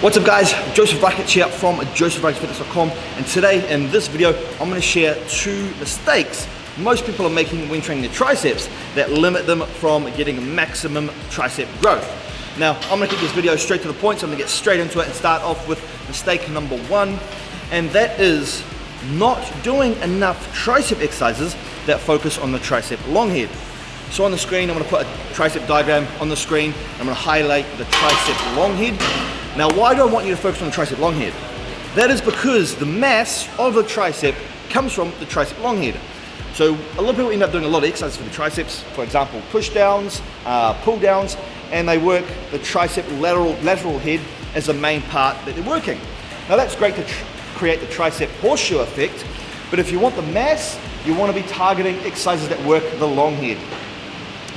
What's up guys, Joseph Reichert here from josephreichertfitness.com, and today in this video I'm going to share 2 mistakes most people are making when training their triceps that limit them from getting maximum tricep growth. Now I'm going to keep this video straight to the point, so I'm going to get straight into it and start off with mistake number 1, and that is not doing enough tricep exercises that focus on the tricep long head. So on the screen I'm going to put a tricep diagram on the screen. I'm going to highlight the tricep long head. Now, why do I want you to focus on the tricep long head? That is because the mass of the tricep comes from the tricep long head. So a lot of people end up doing a lot of exercises for the triceps, for example, push downs, pull downs, and they work the tricep lateral head as the main part that they're working. Now that's great to create the tricep horseshoe effect, but if you want the mass, you want to be targeting exercises that work the long head.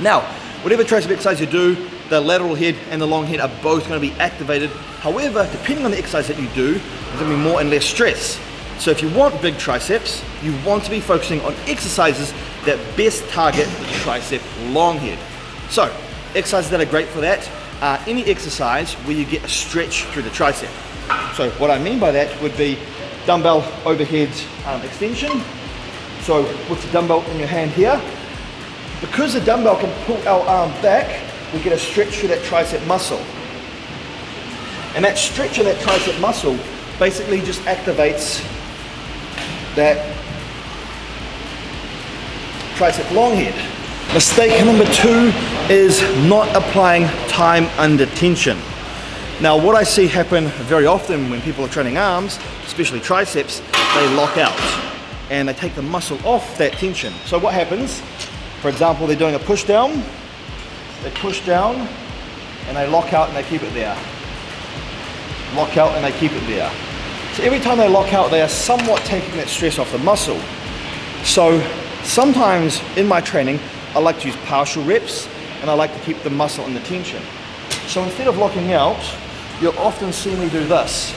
Now, whatever tricep exercise you do, the lateral head and the long head are both going to be activated. However, depending on the exercise that you do, there's going to be more and less stress. So if you want big triceps, you want to be focusing on exercises that best target the tricep long head. So, exercises that are great for that are any exercise where you get a stretch through the tricep. So what I mean by that would be dumbbell overhead extension. So with the dumbbell in your hand here, because the dumbbell can pull our arm back, we get a stretch through that tricep muscle. And that stretch of that tricep muscle basically just activates that tricep long head. Mistake number 2 is not applying time under tension. Now what I see happen very often when people are training arms, especially triceps, they lock out and they take the muscle off that tension. So what happens, for example, they're doing a push down, they push down and they lock out and they keep it there. Lock out and they keep it there. So every time they lock out, they are somewhat taking that stress off the muscle. So sometimes in my training, I like to use partial reps and I like to keep the muscle in the tension. So instead of locking out, you'll often see me do this.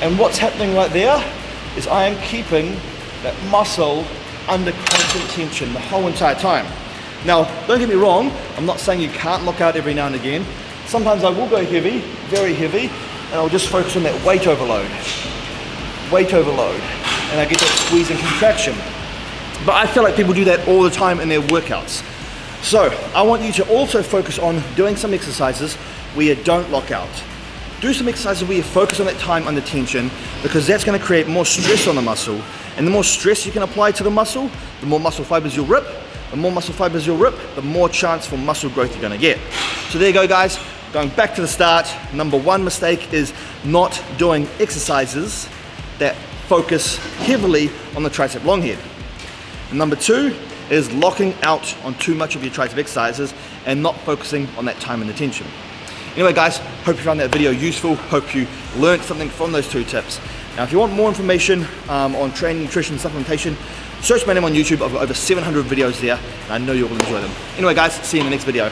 And what's happening right there is I am keeping that muscle under constant tension the whole entire time. Now, don't get me wrong, I'm not saying you can't lock out every now and again. Sometimes I will go heavy, very heavy, and I'll just focus on that weight overload, and I get that squeeze and contraction. But I feel like people do that all the time in their workouts. So I want you to also focus on doing some exercises where you don't lock out. Do some exercises where you focus on that time under tension, because that's going to create more stress on the muscle. And the more stress you can apply to the muscle, the more muscle fibers you'll rip. The more muscle fibers you'll rip, the more chance for muscle growth you're going to get. So there you go guys, going back to the start, number 1 mistake is not doing exercises that focus heavily on the tricep long head. And number 2 is locking out on too much of your tricep exercises and not focusing on that time and attention. Anyway guys, hope you found that video useful, hope you learned something from those 2 tips. Now if you want more information on training, nutrition, supplementation, search my name on YouTube. I've got over 700 videos there, and I know you'll enjoy them. Anyway guys, see you in the next video.